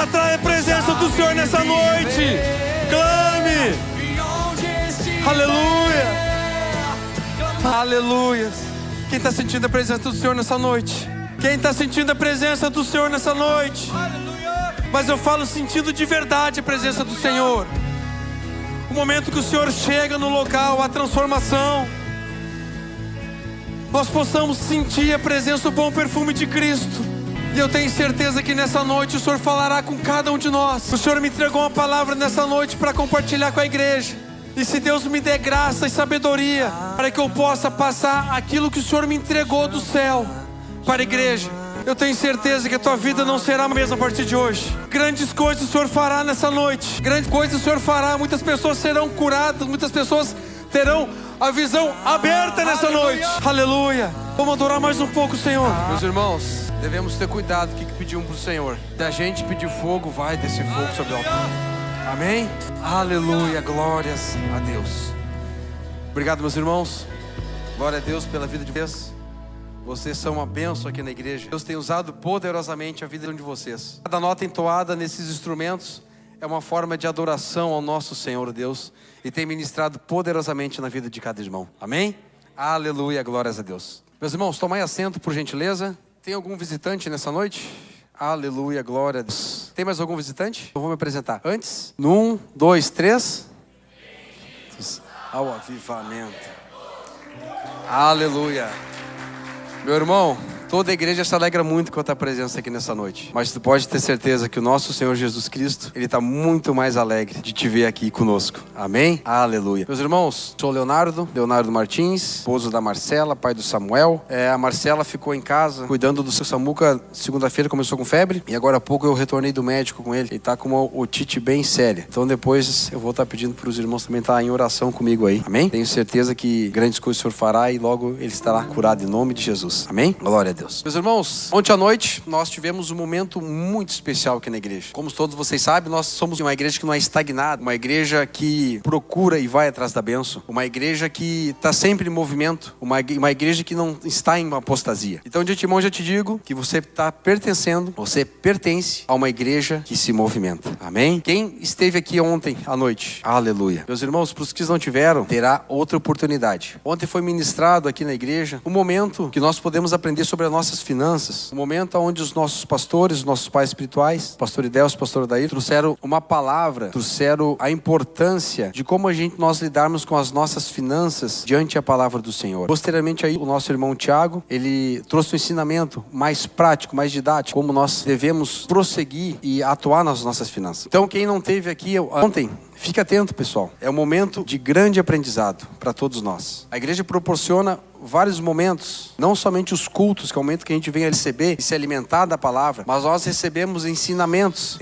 Atrai a presença do Senhor nessa noite. Clame. Aleluia. Aleluia. Quem está sentindo a presença do Senhor nessa noite? Quem está sentindo a presença do Senhor nessa noite? Mas eu falo sentindo de verdade a presença do Senhor. O momento que o Senhor chega no local, a transformação, nós possamos sentir a presença, o bom perfume de Cristo. E eu tenho certeza que nessa noite o Senhor falará com cada um de nós. O Senhor me entregou uma palavra nessa noite para compartilhar com a igreja. E se Deus me der graça e sabedoria para que eu possa passar aquilo que o Senhor me entregou do céu para a igreja, eu tenho certeza que a tua vida não será a mesma a partir de hoje. Grandes coisas o Senhor fará nessa noite. Grandes coisas o Senhor fará. Muitas pessoas serão curadas. Muitas pessoas terão a visão aberta nessa noite. Aleluia. Vamos adorar mais um pouco o Senhor. Meus irmãos, devemos ter cuidado com o que pedimos para o Senhor. Se a gente pedir fogo, vai descer fogo sobre o altar. Amém? Aleluia. Glórias a Deus. Obrigado, meus irmãos. Glória a Deus pela vida de vocês. Vocês são uma bênção aqui na igreja. Deus tem usado poderosamente a vida de vocês. Cada nota entoada nesses instrumentos é uma forma de adoração ao nosso Senhor Deus. E tem ministrado poderosamente na vida de cada irmão. Amém? Aleluia, glórias a Deus. Meus irmãos, tomai assento por gentileza. Tem algum visitante nessa noite? Aleluia, glória a Deus. Tem mais algum visitante? Eu vou me apresentar. Antes, no 1, 2, 3. Ao avivamento. Aleluia. Meu irmão, toda a igreja se alegra muito com a tua presença aqui nessa noite. Mas tu pode ter certeza que o nosso Senhor Jesus Cristo, Ele está muito mais alegre de te ver aqui conosco. Amém? Aleluia. Meus irmãos, sou Leonardo Martins, esposo da Marcela, pai do Samuel. A Marcela ficou em casa cuidando do seu Samuca. Segunda-feira começou com febre. E agora há pouco eu retornei do médico com ele. Ele está com uma otite bem séria. Então depois eu vou estar pedindo para os irmãos também estar em oração comigo aí. Amém? Tenho certeza que grandes coisas o Senhor fará e logo ele estará curado em nome de Jesus. Amém? Glória a Deus. Meus irmãos, ontem à noite nós tivemos um momento muito especial aqui na igreja. Como todos vocês sabem, nós somos uma igreja que não é estagnada, uma igreja que procura e vai atrás da bênção, uma igreja que está sempre em movimento, uma igreja que não está em uma apostasia. Então de antemão já te digo que você pertence a uma igreja que se movimenta. Amém? Quem esteve aqui ontem à noite? Aleluia. Meus irmãos, para os que não tiveram, terá outra oportunidade. Ontem foi ministrado aqui na igreja um momento que nós podemos aprender sobre as nossas finanças, um momento onde os nossos pastores, os nossos pais espirituais, pastor Idelcio, pastor Daí, trouxeram uma palavra, trouxeram a importância de como nós lidarmos com as nossas finanças diante da palavra do Senhor. Posteriormente aí, o nosso irmão Tiago, ele trouxe um ensinamento mais prático, mais didático, como nós devemos prosseguir e atuar nas nossas finanças. Então quem não teve aqui ontem, fique atento, pessoal. É um momento de grande aprendizado para todos nós. A igreja proporciona vários momentos, não somente os cultos, que é o momento que a gente vem a receber e se alimentar da palavra, mas nós recebemos ensinamentos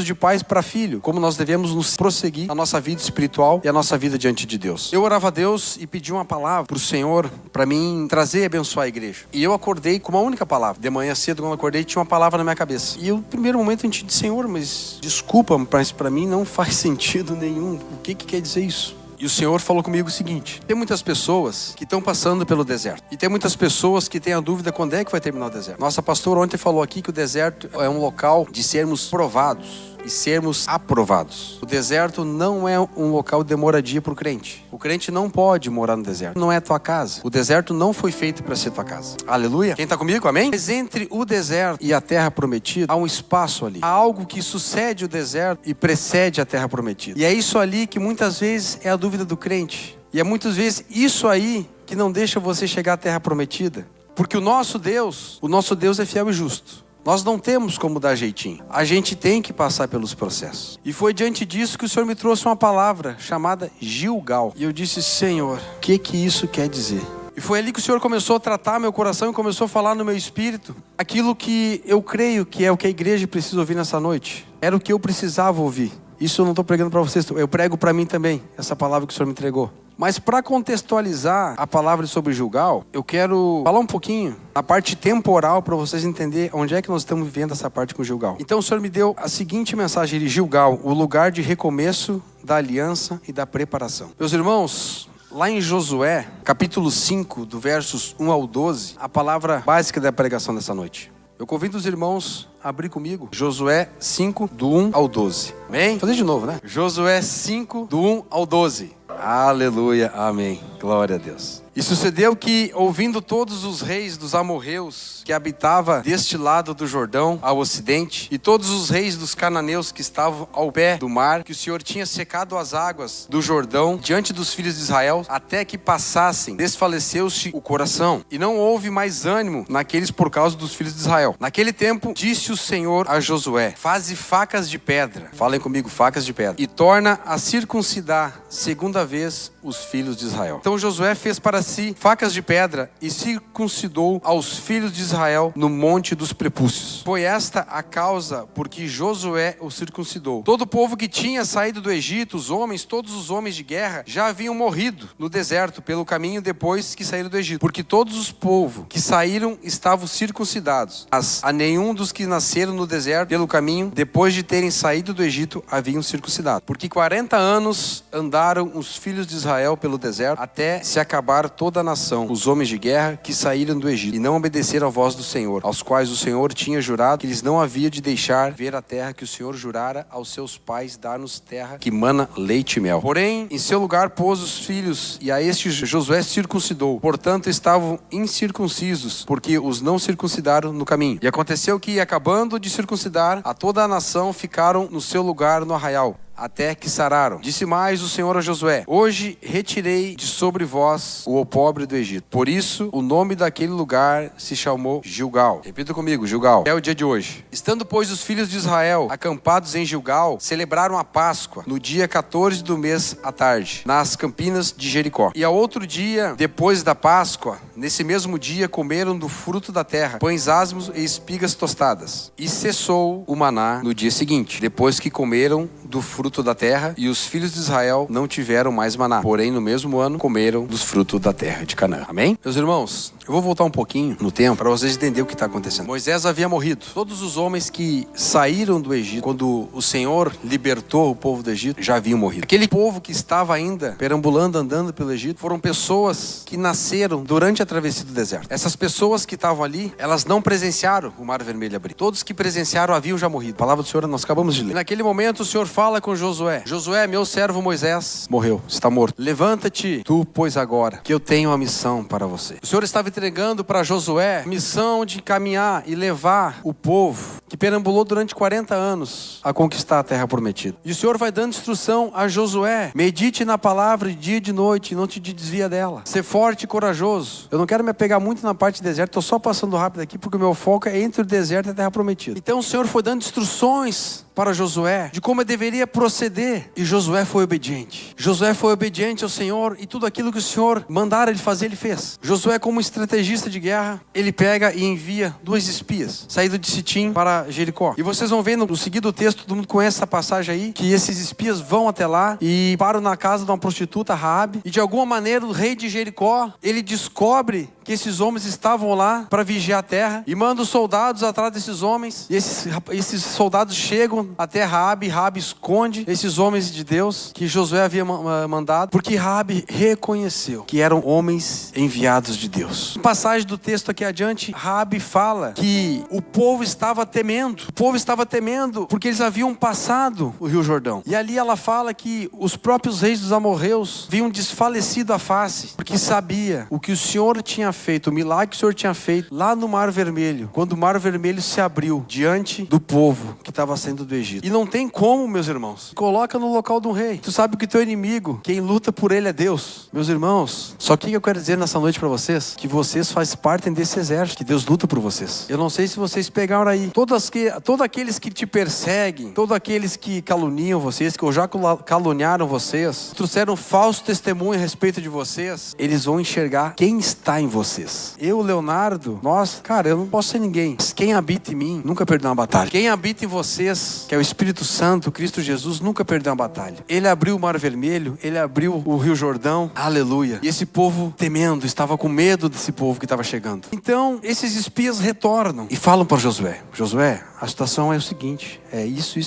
de pais para filho, como nós devemos nos prosseguir a nossa vida espiritual e a nossa vida diante de Deus. Eu orava a Deus e pedi uma palavra para o Senhor, para mim trazer e abençoar a igreja. E eu acordei com uma única palavra. De manhã cedo, quando eu acordei, tinha uma palavra na minha cabeça. E no primeiro momento a gente disse: Senhor, mas desculpa, mas para mim não faz sentido nenhum. O que quer dizer isso? E o Senhor falou comigo o seguinte: tem muitas pessoas que estão passando pelo deserto. E tem muitas pessoas que têm a dúvida quando é que vai terminar o deserto. Nossa pastora ontem falou aqui que o deserto é um local de sermos provados e sermos aprovados. O deserto não é um local de moradia para o crente. O crente não pode morar no deserto. Não é a tua casa. O deserto não foi feito para ser tua casa. Aleluia. Quem está comigo? Amém? Mas entre o deserto e a terra prometida, há um espaço ali. Há algo que sucede o deserto e precede a terra prometida. E é isso ali que muitas vezes é a dúvida do crente. E é muitas vezes isso aí que não deixa você chegar à terra prometida. Porque o nosso Deus é fiel e justo. Nós não temos como dar jeitinho. A gente tem que passar pelos processos. E foi diante disso que o Senhor me trouxe uma palavra chamada Gilgal. E eu disse: Senhor, o que isso quer dizer? E foi ali que o Senhor começou a tratar meu coração e começou a falar no meu espírito aquilo que eu creio que é o que a igreja precisa ouvir nessa noite. Era o que eu precisava ouvir. Isso eu não estou pregando para vocês, eu prego para mim também, essa palavra que o Senhor me entregou. Mas para contextualizar a palavra sobre Gilgal, eu quero falar um pouquinho na parte temporal para vocês entenderem onde é que nós estamos vivendo essa parte com Gilgal. Então o Senhor me deu a seguinte mensagem de Gilgal: o lugar de recomeço da aliança e da preparação. Meus irmãos, lá em Josué, capítulo 5, do versos 1 ao 12, a palavra básica da pregação dessa noite. Eu convido os irmãos a abrir comigo Josué 5, do 1 ao 12. Amém? Vou fazer de novo, né? Josué 5, do 1 ao 12. Aleluia, amém. Glória a Deus. E sucedeu que, ouvindo todos os reis dos amorreus que habitavam deste lado do Jordão, ao ocidente, e todos os reis dos cananeus que estavam ao pé do mar, que o Senhor tinha secado as águas do Jordão diante dos filhos de Israel, até que passassem, desfaleceu-se o coração, e não houve mais ânimo naqueles por causa dos filhos de Israel. Naquele tempo, disse o Senhor a Josué: faze facas de pedra, falem comigo, facas de pedra, e torna a circuncidar segunda vez os filhos de Israel. Então Josué fez para si facas de pedra e circuncidou aos filhos de Israel no monte dos prepúcios. Foi esta a causa por que Josué o circuncidou. Todo o povo que tinha saído do Egito, os homens, todos os homens de guerra, já haviam morrido no deserto pelo caminho depois que saíram do Egito, porque todos os povos que saíram estavam circuncidados, mas a nenhum dos que nasceram no deserto pelo caminho depois de terem saído do Egito haviam circuncidado, porque 40 anos andaram os filhos de Israel pelo deserto até se acabar toda a nação, os homens de guerra que saíram do Egito, e não obedeceram à voz do Senhor, aos quais o Senhor tinha jurado que eles não havia de deixar ver a terra que o Senhor jurara aos seus pais dar-nos, terra que mana leite e mel. Porém, em seu lugar pôs os filhos, e a estes Josué circuncidou. Portanto, estavam incircuncisos, porque os não circuncidaram no caminho. E aconteceu que, acabando de circuncidar, a toda a nação ficaram no seu lugar no arraial, até que sararam. Disse mais o Senhor a Josué: hoje retirei de sobre vós o opróbrio do Egito. Por isso o nome daquele lugar se chamou Gilgal. Repita comigo, Gilgal. É o dia de hoje. Estando, pois, os filhos de Israel acampados em Gilgal, celebraram a Páscoa no dia 14 do mês à tarde, nas campinas de Jericó. E ao outro dia, depois da Páscoa, nesse mesmo dia, comeram do fruto da terra, pães asmos e espigas tostadas. E cessou o maná no dia seguinte, depois que comeram do fruto da terra, e os filhos de Israel não tiveram mais maná. Porém, no mesmo ano, comeram dos frutos da terra de Canaã. Amém? Meus irmãos, eu vou voltar um pouquinho no tempo para vocês entenderem o que está acontecendo. Moisés havia morrido. Todos os homens que saíram do Egito, quando o Senhor libertou o povo do Egito, já haviam morrido. Aquele povo que estava ainda perambulando, andando pelo Egito, foram pessoas que nasceram durante a travessia do deserto. Essas pessoas que estavam ali, elas não presenciaram o Mar Vermelho abrir. Todos que presenciaram haviam já morrido. A palavra do Senhor nós acabamos de ler. E naquele momento o Senhor fala com Josué: Josué, meu servo Moisés morreu, está morto. Levanta-te tu, pois, agora, que eu tenho uma missão para você. O Senhor estava entregando para Josué a missão de caminhar e levar o povo que perambulou durante 40 anos a conquistar a terra prometida. E o Senhor vai dando instrução a Josué: medite na palavra de dia e de noite, e não te desvia dela. Ser forte e corajoso. Eu não quero me apegar muito na parte do deserto, estou só passando rápido aqui porque o meu foco é entre o deserto e a terra prometida. Então o Senhor foi dando instruções para Josué de como ele deveria proceder, e Josué foi obediente. Josué foi obediente ao Senhor, e tudo aquilo que o Senhor mandara ele fazer, ele fez. Josué, como estrategista de guerra, ele pega e envia 2 espias, saído de Sitim para Jericó. E vocês vão ver no seguinte texto, todo mundo conhece essa passagem aí, que esses espias vão até lá e param na casa de uma prostituta, Raabe, e de alguma maneira o rei de Jericó, ele descobre que esses homens estavam lá para vigiar a terra, e manda os soldados atrás desses homens, e esses soldados chegam até Raabe. Raabe esconde esses homens de Deus que Josué havia mandado, porque Raabe reconheceu que eram homens enviados de Deus. Na passagem do texto aqui adiante, Raabe fala que o povo estava temendo. O povo estava temendo porque eles haviam passado o Rio Jordão. E ali ela fala que os próprios reis dos amorreus haviam desfalecido a face, porque sabia o que o Senhor tinha feito, o milagre que o Senhor tinha feito lá no Mar Vermelho, quando o Mar Vermelho se abriu diante do povo que estava saindo do Egito. E não tem como, meus irmãos, coloca no local de um rei. Tu sabe que teu inimigo, quem luta por ele é Deus. Meus irmãos, só que eu quero dizer nessa noite para vocês, que vocês fazem parte desse exército, que Deus luta por vocês. Eu não sei se vocês pegaram aí, todos aqueles que te perseguem, todos aqueles que caluniam vocês, que já caluniaram vocês, trouxeram falso testemunho a respeito de vocês, eles vão enxergar quem está em vocês. Eu, Leonardo, cara, eu não posso ser ninguém, mas quem habita em mim nunca perdeu uma batalha. Quem habita em vocês que é o Espírito Santo, Cristo Jesus, nunca perdeu uma batalha. Ele abriu o Mar Vermelho, ele abriu o Rio Jordão, aleluia. E esse povo temendo, estava com medo desse povo que estava chegando. Então, esses espias retornam e falam para Josué: Josué, a situação é o seguinte, é isso.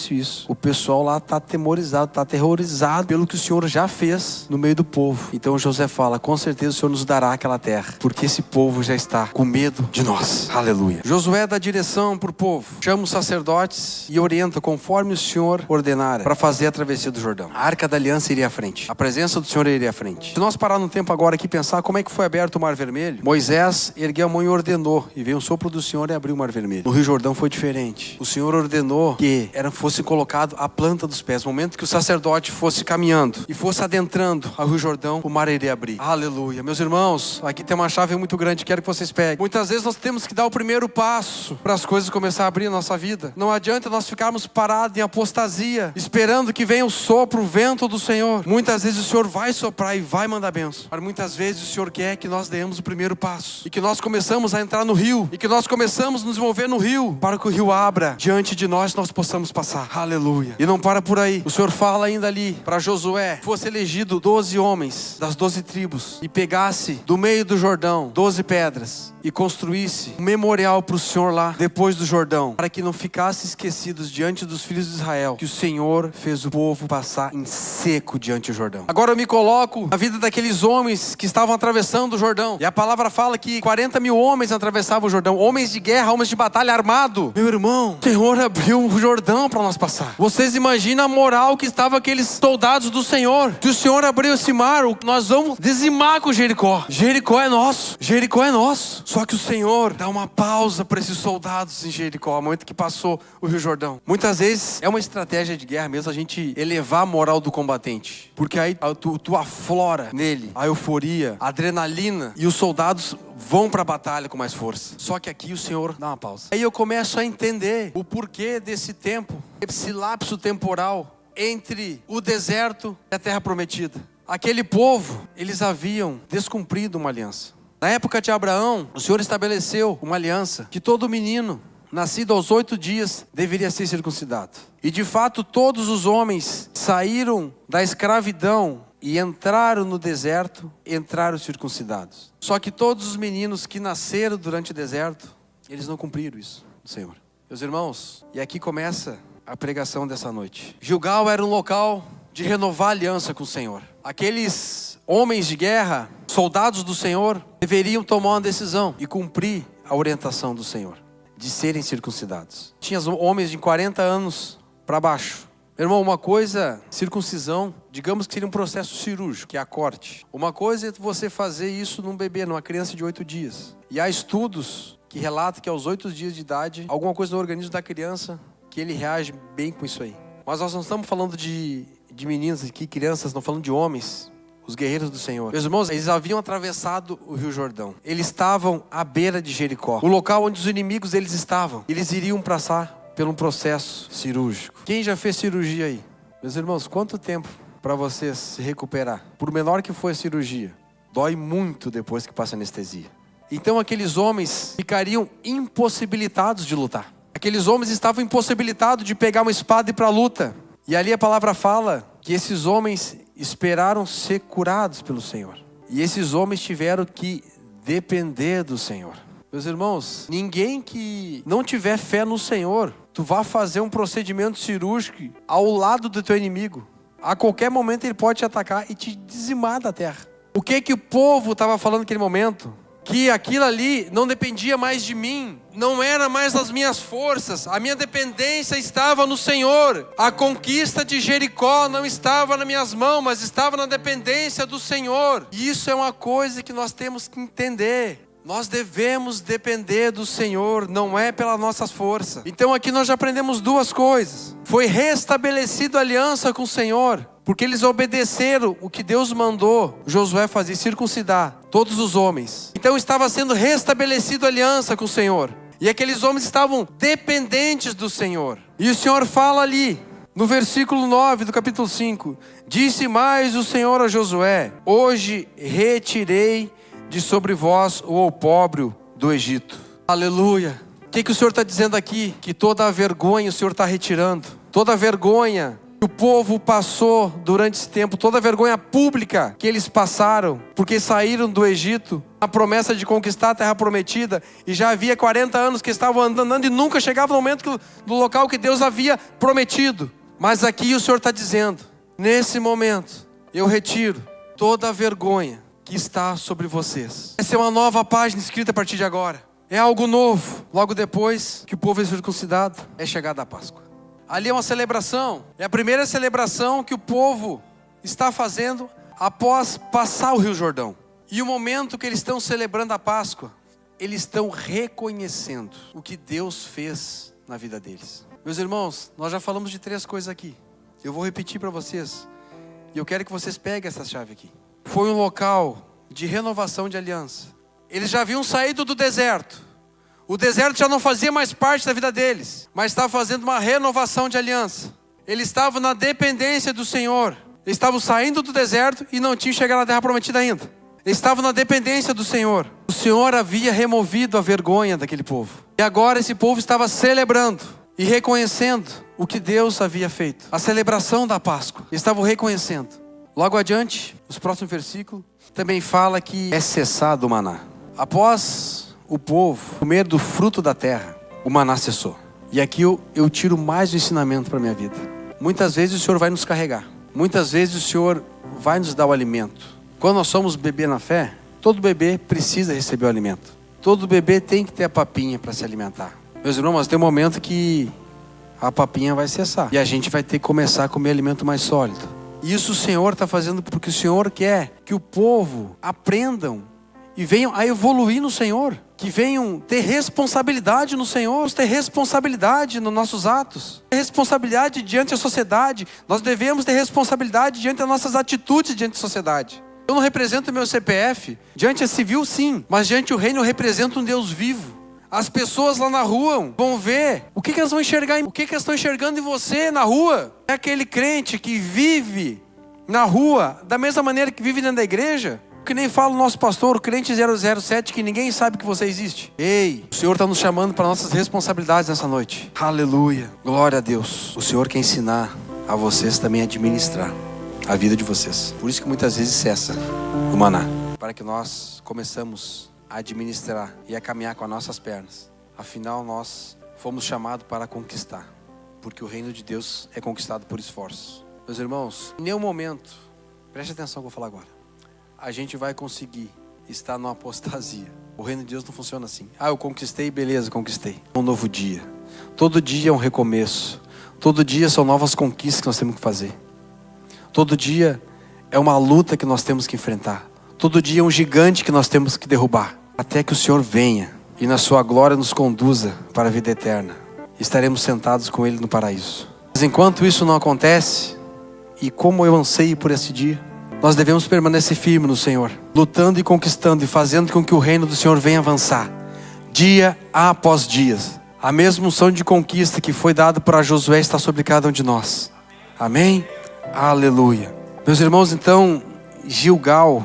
O pessoal lá está atemorizado, está aterrorizado pelo que o Senhor já fez no meio do povo. Então Josué fala: com certeza o Senhor nos dará aquela terra, porque esse povo já está com medo de nós. Aleluia. Josué dá direção para o povo, chama os sacerdotes e orienta conforme o Senhor ordenara para fazer a travessia do Jordão. A Arca da Aliança iria à frente, a presença do Senhor iria à frente. Se nós parar no tempo agora aqui e pensar como é que foi aberto o Mar Vermelho, Moisés ergueu a mão e ordenou, e veio um sopro do Senhor e abriu o Mar Vermelho. No Rio Jordão foi diferente. O Senhor ordenou que fosse colocado a planta dos pés. No momento que o sacerdote fosse caminhando e fosse adentrando ao Rio Jordão, o mar iria abrir. Aleluia. Meus irmãos, aqui tem uma chave muito grande, quero que vocês peguem. Muitas vezes nós temos que dar o primeiro passo para as coisas começarem a abrir na nossa vida. Não adianta nós ficarmos parados em apostasia, esperando que venha o sopro, o vento do Senhor. Muitas vezes o Senhor vai soprar e vai mandar bênção. Mas muitas vezes o Senhor quer que nós demos o primeiro passo e que nós começamos a entrar no rio e que nós começamos a nos mover no rio, para que o rio abra diante de nós possamos passar. Aleluia. E não para por aí. O Senhor fala ainda ali para Josué: fosse elegido 12 homens das 12 tribos e pegasse do meio do Jordão 12 pedras e construísse um memorial para o Senhor lá depois do Jordão, para que não ficasse esquecidos diante dos filhos de Israel que o Senhor fez o povo passar em seco diante do Jordão. Agora eu me coloco na vida daqueles homens que estavam atravessando o Jordão, e a palavra fala que 40 mil homens atravessavam o Jordão, homens de guerra, homens de batalha armado. Meu irmão, o Senhor abriu o Jordão para nós passar. Vocês imaginam a moral que estavam aqueles soldados do Senhor? Se o Senhor abriu esse mar, nós vamos dizimar com Jericó. Jericó é nosso. Jericó é nosso. Só que o Senhor dá uma pausa para esses soldados em Jericó, no momento que passou o Rio Jordão. Muitas vezes é uma estratégia de guerra mesmo a gente elevar a moral do combatente, porque aí tu aflora nele a euforia, a adrenalina, e os soldados vão para a batalha com mais força. Só que aqui o Senhor dá uma pausa. Aí eu começo a entender o porquê desse tempo, esse lapso temporal entre o deserto e a terra prometida. Aquele povo, eles haviam descumprido uma aliança. Na época de Abraão, o Senhor estabeleceu uma aliança que todo menino nascido aos 8 dias deveria ser circuncidado. E de fato todos os homens saíram da escravidão e entraram no deserto, entraram circuncidados. Só que todos os meninos que nasceram durante o deserto, eles não cumpriram isso do Senhor. Meus irmãos, e aqui começa a pregação dessa noite. Gilgal era um local de renovar a aliança com o Senhor. Aqueles homens de guerra, soldados do Senhor, deveriam tomar uma decisão e cumprir a orientação do Senhor de serem circuncidados. Tinha homens de 40 anos para baixo. Meu irmão, uma coisa, circuncisão, digamos que seria um processo cirúrgico, que é a corte. Uma coisa é você fazer isso num bebê, numa criança de 8 dias. E há estudos que relatam que aos 8 dias de idade, alguma coisa no organismo da criança, que ele reage bem com isso aí. Mas nós não estamos falando de meninos aqui, crianças, não falando de homens, os guerreiros do Senhor. Meus irmãos, eles haviam atravessado o Rio Jordão. Eles estavam à beira de Jericó, o local onde os inimigos deles estavam. Eles iriam passar por um processo cirúrgico. Quem já fez cirurgia aí? Meus irmãos, quanto tempo para você se recuperar? Por menor que for a cirurgia, dói muito depois que passa anestesia. Então aqueles homens ficariam impossibilitados de lutar. Aqueles homens estavam impossibilitados de pegar uma espada e ir para a luta. E ali a palavra fala que esses homens esperaram ser curados pelo Senhor. E esses homens tiveram que depender do Senhor. Meus irmãos, ninguém que não tiver fé no Senhor, tu vai fazer um procedimento cirúrgico ao lado do teu inimigo. A qualquer momento ele pode te atacar e te dizimar da terra. O que o povo estava falando naquele momento? Que aquilo ali não dependia mais de mim, não era mais das minhas forças, a minha dependência estava no Senhor. A conquista de Jericó não estava nas minhas mãos, mas estava na dependência do Senhor. E isso é uma coisa que nós temos que entender. Nós devemos depender do Senhor, não é pelas nossas forças. Então aqui nós já aprendemos duas coisas. Foi restabelecida a aliança com o Senhor, porque eles obedeceram o que Deus mandou Josué fazer, circuncidar todos os homens. Então estava sendo restabelecida a aliança com o Senhor. E aqueles homens estavam dependentes do Senhor. E o Senhor fala ali, no versículo 9 do capítulo 5. Disse mais o Senhor a Josué: hoje retirei de sobre vós o opróbrio do Egito. Aleluia. O que o Senhor está dizendo aqui? Que toda a vergonha o Senhor está retirando. toda a vergonha que o povo passou durante esse tempo, toda a vergonha pública que eles passaram, porque saíram do Egito, a promessa de conquistar a terra prometida, e já havia 40 anos que estavam andando e nunca chegava no momento do local que Deus havia prometido. Mas aqui o Senhor está dizendo, nesse momento, eu retiro toda a vergonha que está sobre vocês. Essa é uma nova página escrita a partir de agora. É algo novo. Logo depois que o povo é circuncidado, é chegada a Páscoa. Ali é uma celebração. É a primeira celebração que o povo está fazendo após passar o Rio Jordão. E o momento que eles estão celebrando a Páscoa, eles estão reconhecendo o que Deus fez na vida deles. Meus irmãos, nós já falamos de 3 coisas aqui. Eu vou repetir para vocês. E eu quero que vocês peguem essa chave aqui. Foi um local de renovação de aliança. Eles já haviam saído do deserto. O deserto já não fazia mais parte da vida deles, mas estava fazendo uma renovação de aliança. Eles estavam na dependência do Senhor. Eles estavam saindo do deserto e não tinham chegado na terra prometida ainda. Eles estavam na dependência do Senhor. O Senhor havia removido a vergonha daquele povo. E agora esse povo estava celebrando e reconhecendo o que Deus havia feito. A celebração da Páscoa. Eles estavam reconhecendo. Logo adiante, os próximos versículos, também fala que é cessado o maná. Após o povo comer do fruto da terra, o maná cessou. E aqui eu tiro mais um ensinamento para a minha vida. Muitas vezes o Senhor vai nos carregar. Muitas vezes o Senhor vai nos dar o alimento. Quando nós somos bebê na fé, todo bebê precisa receber o alimento. Todo bebê tem que ter a papinha para se alimentar. Meus irmãos, mas tem um momento que a papinha vai cessar. E a gente vai ter que começar a comer alimento mais sólido. E isso o Senhor está fazendo porque o Senhor quer que o povo aprendam e venham a evoluir no Senhor. Que venham ter responsabilidade no Senhor, ter responsabilidade nos nossos atos, ter responsabilidade diante da sociedade. Nós devemos ter responsabilidade diante das nossas atitudes diante da sociedade. Eu não represento o meu CPF, diante a civil sim, mas diante o reino eu represento um Deus vivo. As pessoas lá na rua vão ver, o que elas vão enxergar, o que elas estão enxergando em você na rua. É aquele crente que vive na rua, da mesma maneira que vive dentro da igreja. Que nem fala o nosso pastor, o crente 007, que ninguém sabe que você existe. Ei, o Senhor está nos chamando para nossas responsabilidades nessa noite. Aleluia, glória a Deus. O Senhor quer ensinar a vocês também a administrar a vida de vocês. Por isso que muitas vezes cessa o maná. Para que nós começamos a administrar e a caminhar com as nossas pernas. Afinal, nós fomos chamados para conquistar. Porque o reino de Deus é conquistado por esforço. Meus irmãos, em nenhum momento, preste atenção no que eu vou falar agora, a gente vai conseguir estar numa apostasia. O reino de Deus não funciona assim. Eu conquistei, beleza, conquistei. Um novo dia. Todo dia é um recomeço. Todo dia são novas conquistas que nós temos que fazer. Todo dia é uma luta que nós temos que enfrentar. Todo dia é um gigante que nós temos que derrubar. Até que o Senhor venha e na sua glória nos conduza para a vida eterna. Estaremos sentados com Ele no paraíso. Mas enquanto isso não acontece, e como eu anseio por esse dia, nós devemos permanecer firmes no Senhor, lutando e conquistando e fazendo com que o reino do Senhor venha avançar, dia após dia. A mesma unção de conquista que foi dada para Josué está sobre cada um de nós. Amém? Aleluia. Meus irmãos, então, Gilgal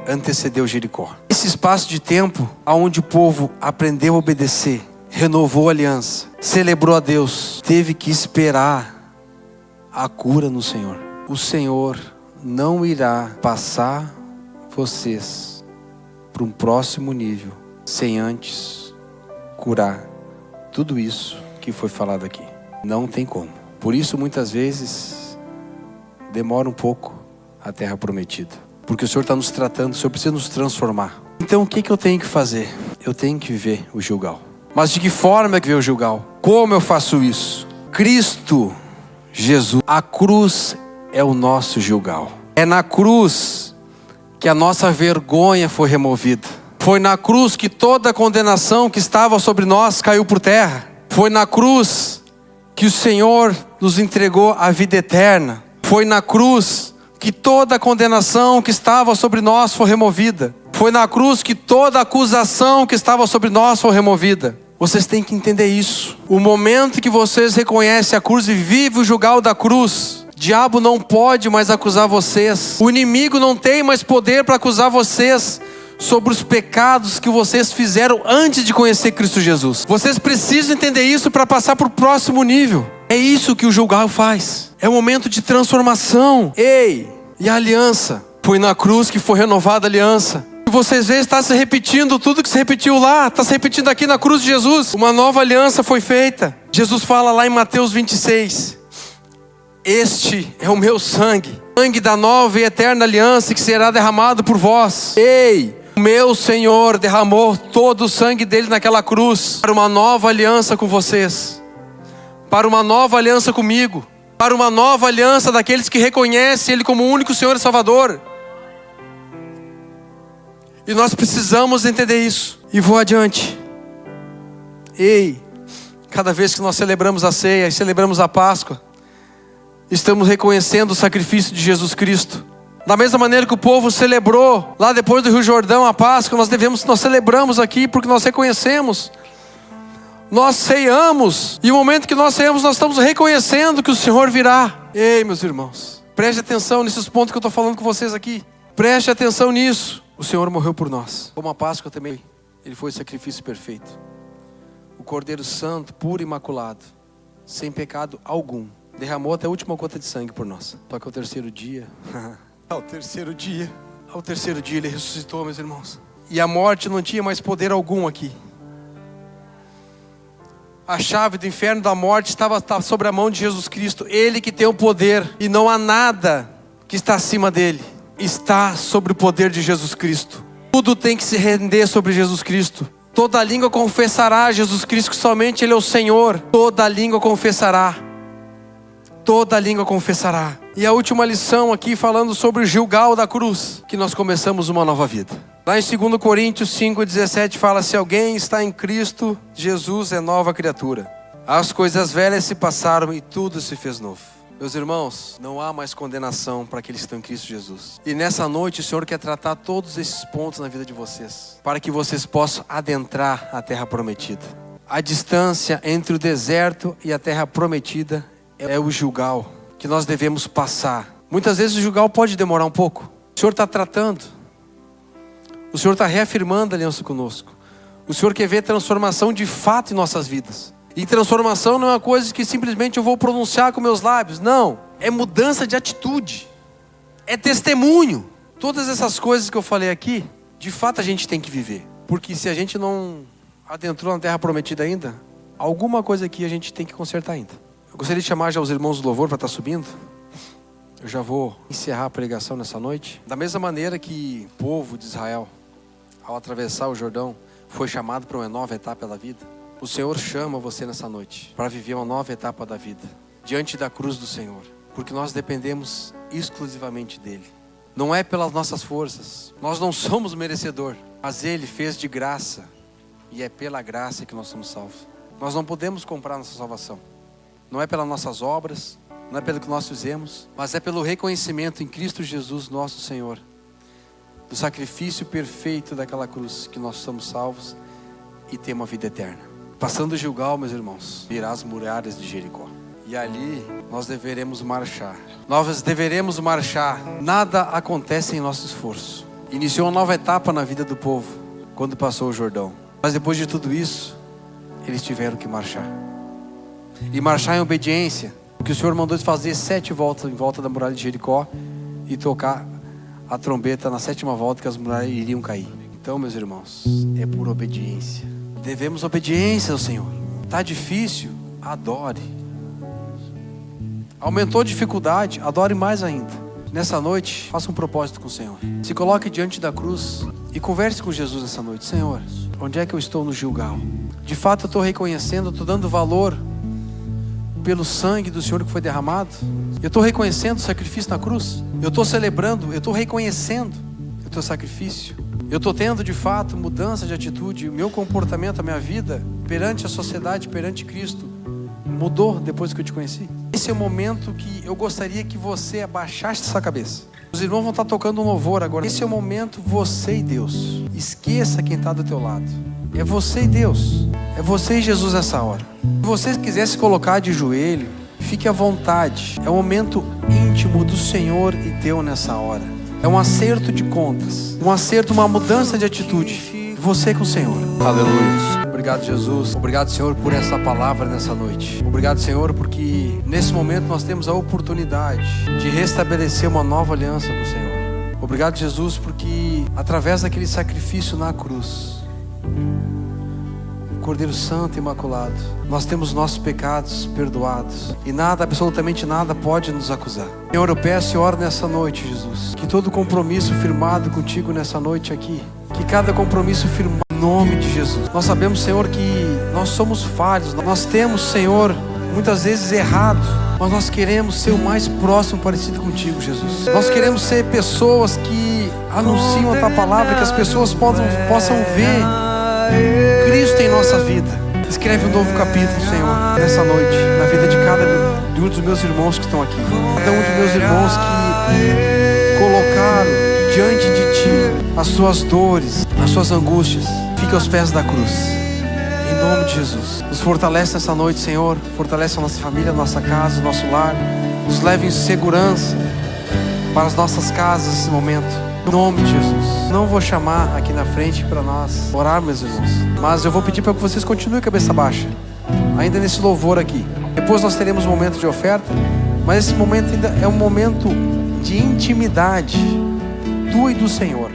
antecedeu Jericó. Esse espaço de tempo onde o povo aprendeu a obedecer, renovou a aliança, celebrou a Deus, teve que esperar a cura no Senhor. O Senhor não irá passar vocês para um próximo nível sem antes curar tudo isso que foi falado aqui. Não tem como. Por isso muitas vezes demora um pouco a terra prometida, porque o Senhor está nos tratando, o Senhor precisa nos transformar. Então o que eu tenho que fazer? Eu tenho que viver o Gilgal. Mas de que forma é que viver o Gilgal? Como eu faço isso? Cristo Jesus, a cruz é o nosso Gilgal. É na cruz que a nossa vergonha foi removida. Foi na cruz que toda a condenação que estava sobre nós caiu por terra. Foi na cruz que o Senhor nos entregou a vida eterna. Foi na cruz que toda a condenação que estava sobre nós foi removida. Foi na cruz que toda a acusação que estava sobre nós foi removida. Vocês têm que entender isso. O momento que vocês reconhecem a cruz e vivem o julgal da cruz, o diabo não pode mais acusar vocês. O inimigo não tem mais poder para acusar vocês. sobre os pecados que vocês fizeram antes de conhecer Cristo Jesus. Vocês precisam entender isso para passar para o próximo nível. É isso que o julgar faz. É um momento de transformação. Ei, e a aliança? Foi na cruz que foi renovada a aliança. E vocês veem, está se repetindo tudo que se repetiu lá, está se repetindo aqui na cruz de Jesus. Uma nova aliança foi feita. Jesus fala lá em Mateus 26: este é o meu sangue, sangue da nova e eterna aliança que será derramado por vós. Ei, o meu Senhor derramou todo o sangue dele naquela cruz para uma nova aliança com vocês, para uma nova aliança comigo, para uma nova aliança daqueles que reconhecem Ele como o único Senhor e Salvador. E nós precisamos entender isso. E vou adiante. Ei, cada vez que nós celebramos a ceia e celebramos a Páscoa, estamos reconhecendo o sacrifício de Jesus Cristo. Da mesma maneira que o povo celebrou lá depois do Rio Jordão a Páscoa, nós celebramos aqui porque nós reconhecemos. Nós ceiamos, e no momento que nós ceiamos, nós estamos reconhecendo que o Senhor virá. Ei, meus irmãos, preste atenção nesses pontos que eu estou falando com vocês aqui. Preste atenção nisso. O Senhor morreu por nós. Como a Páscoa também, Ele foi o sacrifício perfeito. O Cordeiro Santo, puro e imaculado, sem pecado algum, derramou até a última gota de sangue por nós. Só que ao terceiro dia, ao terceiro dia Ele ressuscitou, meus irmãos. E a morte não tinha mais poder algum aqui. A chave do inferno, da morte, estava sobre a mão de Jesus Cristo. Ele que tem o poder, e não há nada que está acima dele. Está sobre o poder de Jesus Cristo. Tudo tem que se render sobre Jesus Cristo. Toda língua confessará Jesus Cristo, que somente Ele é o Senhor. Toda língua confessará. Toda língua confessará. E a última lição aqui, falando sobre o Gilgal da cruz, que nós começamos uma nova vida. Lá em 2 Coríntios 5,17 fala: se alguém está em Cristo, Jesus é nova criatura. As coisas velhas se passaram e tudo se fez novo. Meus irmãos, não há mais condenação para aqueles que estão em Cristo Jesus. E nessa noite o Senhor quer tratar todos esses pontos na vida de vocês, para que vocês possam adentrar a terra prometida. A distância entre o deserto e a terra prometida é o Gilgal que nós devemos passar. Muitas vezes o Gilgal pode demorar um pouco. O Senhor está tratando. O Senhor está reafirmando a aliança conosco. O Senhor quer ver transformação de fato em nossas vidas. E transformação não é uma coisa que simplesmente eu vou pronunciar com meus lábios. Não, é mudança de atitude. É testemunho. Todas essas coisas que eu falei aqui, de fato a gente tem que viver. Porque se a gente não adentrou na terra prometida ainda, alguma coisa aqui a gente tem que consertar ainda. Eu gostaria de chamar já os irmãos do louvor para estar subindo. Eu já vou encerrar a pregação nessa noite. Da mesma maneira que o povo de Israel, ao atravessar o Jordão, foi chamado para uma nova etapa da vida, o Senhor chama você nessa noite para viver uma nova etapa da vida, diante da cruz do Senhor, porque nós dependemos exclusivamente dEle. Não é pelas nossas forças, nós não somos merecedor, mas Ele fez de graça, e é pela graça que nós somos salvos. Nós não podemos comprar nossa salvação, não é pelas nossas obras, não é pelo que nós fizemos, mas é pelo reconhecimento em Cristo Jesus, nosso Senhor, do sacrifício perfeito daquela cruz, que nós somos salvos e temos a vida eterna. Passando o Gilgal, meus irmãos, virá as muralhas de Jericó. E ali nós deveremos marchar. Nós deveremos marchar. Nada acontece em nosso esforço. Iniciou uma nova etapa na vida do povo quando passou o Jordão. Mas depois de tudo isso, eles tiveram que marchar. E marchar em obediência. Porque o Senhor mandou eles fazer 7 voltas em volta da muralha de Jericó e tocar a trombeta na 7ª volta, que as muralhas iriam cair. Então, meus irmãos, é por obediência. Devemos obediência ao Senhor. Está difícil? Adore. Aumentou a dificuldade? Adore mais ainda. Nessa noite, faça um propósito com o Senhor. Se coloque diante da cruz e converse com Jesus nessa noite. Senhor, onde é que eu estou no Gilgal? De fato eu estou reconhecendo, eu estou dando valor pelo sangue do Senhor que foi derramado. Eu estou reconhecendo o sacrifício na cruz. Eu estou celebrando, eu estou reconhecendo o teu sacrifício. Eu estou tendo de fato mudança de atitude. O meu comportamento, a minha vida perante a sociedade, perante Cristo, mudou depois que eu te conheci. Esse é o momento que eu gostaria que você abaixasse essa cabeça. Os irmãos vão estar tocando um louvor agora. Esse é o momento, você e Deus. Esqueça quem está do teu lado. É você e Deus. É você e Jesus nessa hora. Se você quiser se colocar de joelho, fique à vontade. É um momento íntimo do Senhor e teu nessa hora. É um acerto de contas, um acerto, uma mudança de atitude. Você com o Senhor. Aleluia. Obrigado, Jesus. Obrigado, Senhor, por essa palavra nessa noite. Obrigado, Senhor, porque nesse momento nós temos a oportunidade de restabelecer uma nova aliança com o Senhor. Obrigado, Jesus, porque através daquele sacrifício na cruz, Cordeiro Santo e Imaculado, nós temos nossos pecados perdoados e nada, absolutamente nada pode nos acusar. Senhor, eu peço e oro nessa noite, Jesus, que todo compromisso firmado contigo nessa noite aqui, que cada compromisso firmado em nome de Jesus. Nós sabemos, Senhor, que nós somos falhos, nós temos, Senhor, muitas vezes errado, mas nós queremos ser o mais próximo parecido contigo, Jesus. Nós queremos ser pessoas que anunciam a tua palavra, que as pessoas possam ver Cristo em nossa vida. Escreve um novo capítulo, Senhor, nessa noite, na vida de cada um dos meus irmãos que estão aqui. Cada um dos meus irmãos que colocaram diante de Ti as suas dores, as suas angústias. Fica aos pés da cruz. Em nome de Jesus. Nos fortalece nessa noite, Senhor. Fortalece a nossa família, a nossa casa, o nosso lar. Nos leve em segurança para as nossas casas nesse momento. Em nome de Jesus. Não vou chamar aqui na frente para nós orar, meus irmãos, mas eu vou pedir para que vocês continuem cabeça baixa, ainda nesse louvor aqui. Depois nós teremos um momento de oferta, mas esse momento ainda é um momento de intimidade tua e do Senhor.